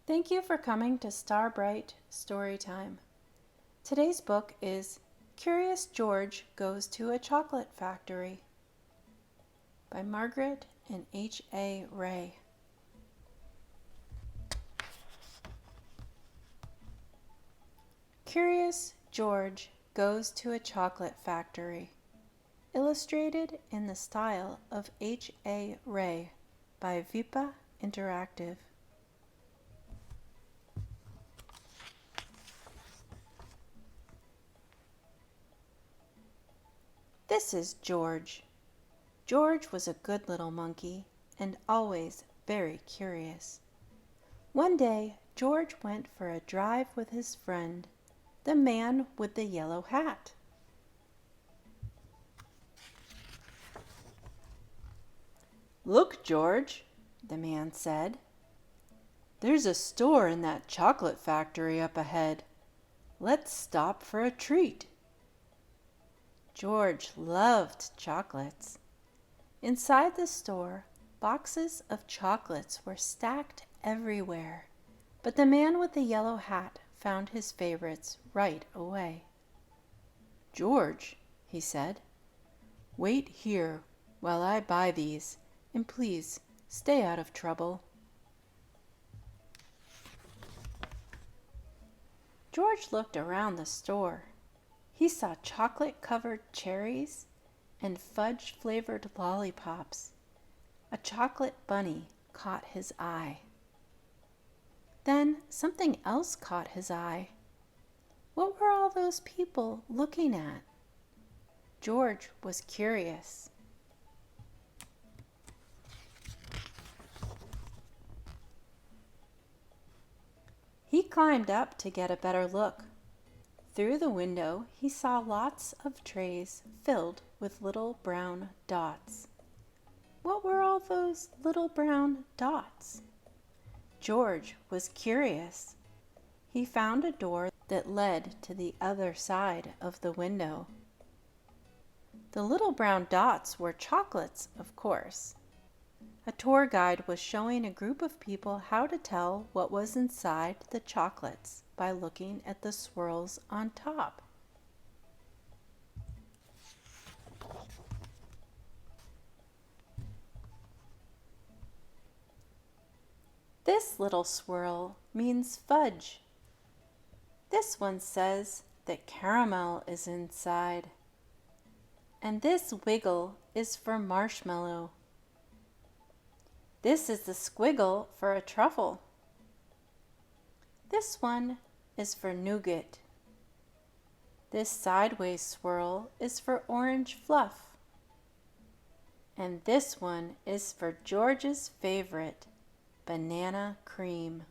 Thank you for coming to Starbright Storytime. Today's book is Curious George Goes to a Chocolate Factory by Margaret H.A. Curious George Goes to a Chocolate Factory. Illustrated in the style of H.A. Ray by Vipah Interactive. This is George. George was a good little monkey and always very curious. One day, George went for a drive with his friend, the man with the yellow hat. "Look, George," the man said. "There's a store in that chocolate factory up ahead. Let's stop for a treat." George loved chocolates. Inside the store, boxes of chocolates were stacked everywhere, but the man with the yellow hat found his favorites right away. "George," he said, "wait here while I buy these, and please stay out of trouble." George looked around the store. He saw chocolate-covered cherries and fudge-flavored lollipops. A chocolate bunny caught his eye. Then something else caught his eye. What were all those people looking at? George was curious. He climbed up to get a better look. Through the window, he saw lots of trays filled with little brown dots. What were all those little brown dots? George was curious. He found a door that led to the other side of the window. The little brown dots were chocolates, of course. A tour guide was showing a group of people how to tell what was inside the chocolates by looking at the swirls on top. This little swirl means fudge. This one says that caramel is inside. And this wiggle is for marshmallow. This is the squiggle for a truffle. This one is for nougat. This sideways swirl is for orange fluff. And this one is for George's favorite, banana cream.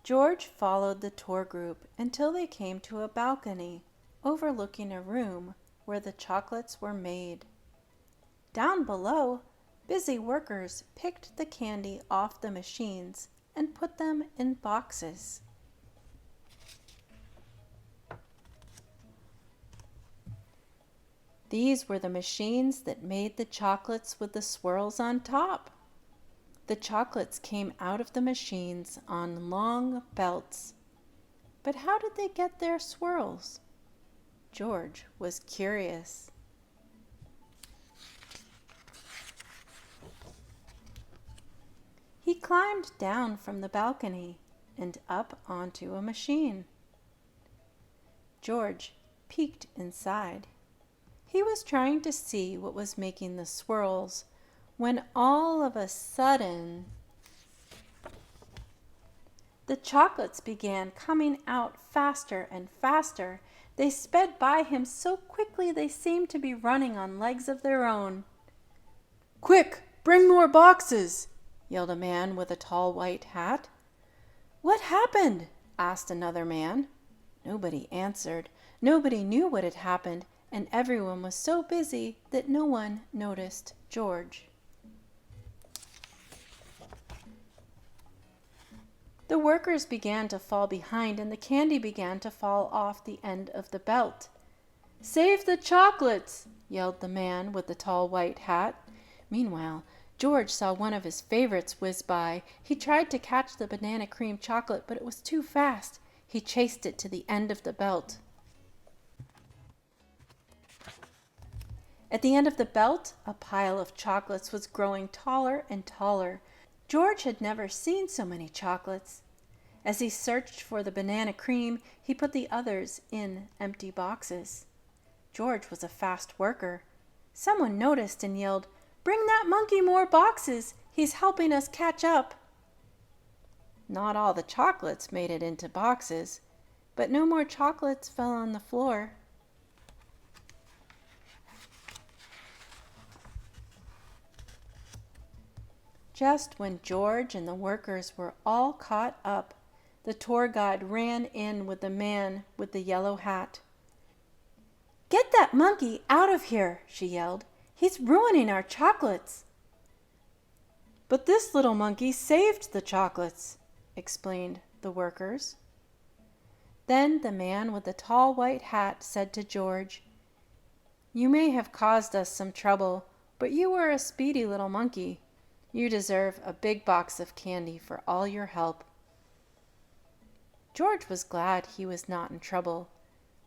George followed the tour group until they came to a balcony overlooking a room where the chocolates were made. Down below, busy workers picked the candy off the machines and put them in boxes. These were the machines that made the chocolates with the swirls on top. The chocolates came out of the machines on long belts. But how did they get their swirls? George was curious. He climbed down from the balcony and up onto a machine. George peeked inside. He was trying to see what was making the swirls when all of a sudden the chocolates began coming out faster and faster. They sped by him so quickly they seemed to be running on legs of their own. "Quick, bring more boxes!" yelled a man with a tall white hat. "What happened?" asked another man. Nobody answered. Nobody knew what had happened, and everyone was so busy that no one noticed George. The workers began to fall behind, and the candy began to fall off the end of the belt. "Save the chocolates!" yelled the man with the tall white hat. Meanwhile, George saw one of his favorites whiz by. He tried to catch the banana cream chocolate, but it was too fast. He chased it to the end of the belt. At the end of the belt, a pile of chocolates was growing taller and taller. George had never seen so many chocolates. As he searched for the banana cream, he put the others in empty boxes. George was a fast worker. Someone noticed and yelled, "Bring that monkey more boxes! He's helping us catch up!" Not all the chocolates made it into boxes, but no more chocolates fell on the floor. Just when George and the workers were all caught up, the tour guide ran in with the man with the yellow hat. "Get that monkey out of here," she yelled. "He's ruining our chocolates." "But this little monkey saved the chocolates," explained the workers. Then the man with the tall white hat said to George, "You may have caused us some trouble, but you were a speedy little monkey. You deserve a big box of candy for all your help." George was glad he was not in trouble,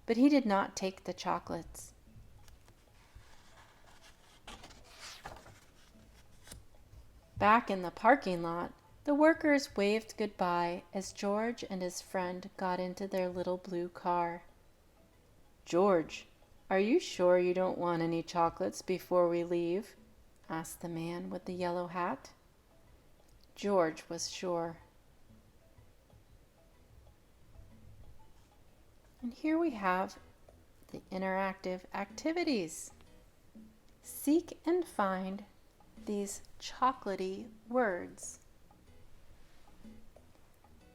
but he did not take the chocolates. Back in the parking lot, the workers waved goodbye as George and his friend got into their little blue car. "George, are you sure you don't want any chocolates before we leave?" asked the man with the yellow hat. George was sure. And here we have the interactive activities. Seek and find these chocolatey words.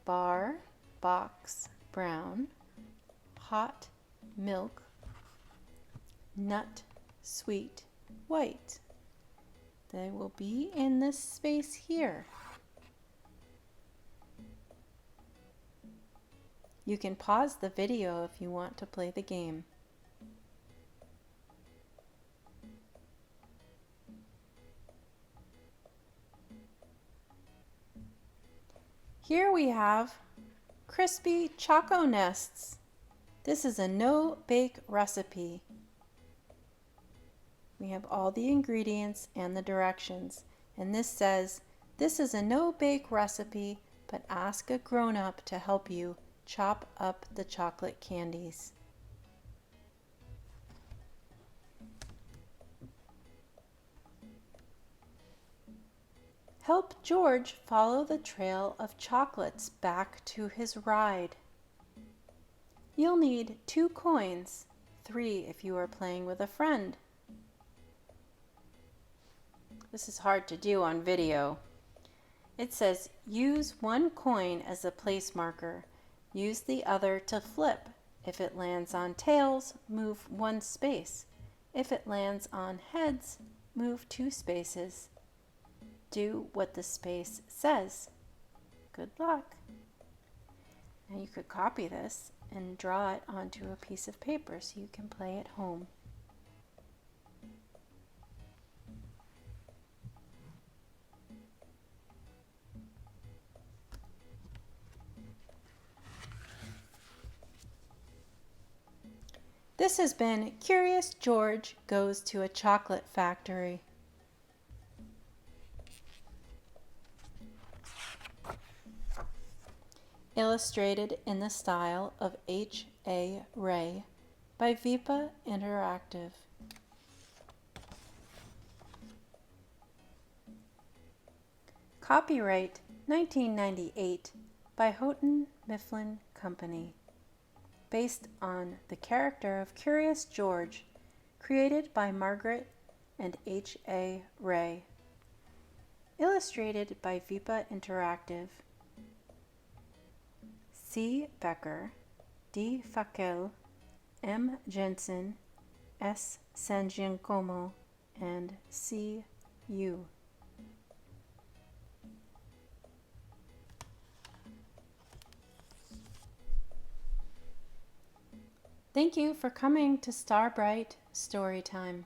Bar, box, brown, hot, milk, nut, sweet, white. They will be in this space here. You can pause the video if you want to play the game. Here we have crispy choco nests. This is a no-bake recipe. We have all the ingredients and the directions, and this says, "This is a no-bake recipe, but ask a grown-up to help you chop up the chocolate candies." Help George follow the trail of chocolates back to his ride. You'll need 2 coins, 3 if you are playing with a friend. This is hard to do on video. It says, use 1 coin as a place marker. Use the other to flip. If it lands on tails, move 1 space. If it lands on heads, move 2 spaces. Do what the space says. Good luck. Now you could copy this and draw it onto a piece of paper so you can play at home. This has been Curious George Goes to a Chocolate Factory. Illustrated in the style of H.A. Ray by Vipah Interactive. Copyright 1998 by Houghton Mifflin Company. Based on the character of Curious George, created by Margaret and H.A. Ray. Illustrated by Vipah Interactive. C. Becker, D. Fakkel, M. Jensen, S. SanGiacomo, and C. U. Thank you for coming to Starbright Storytime.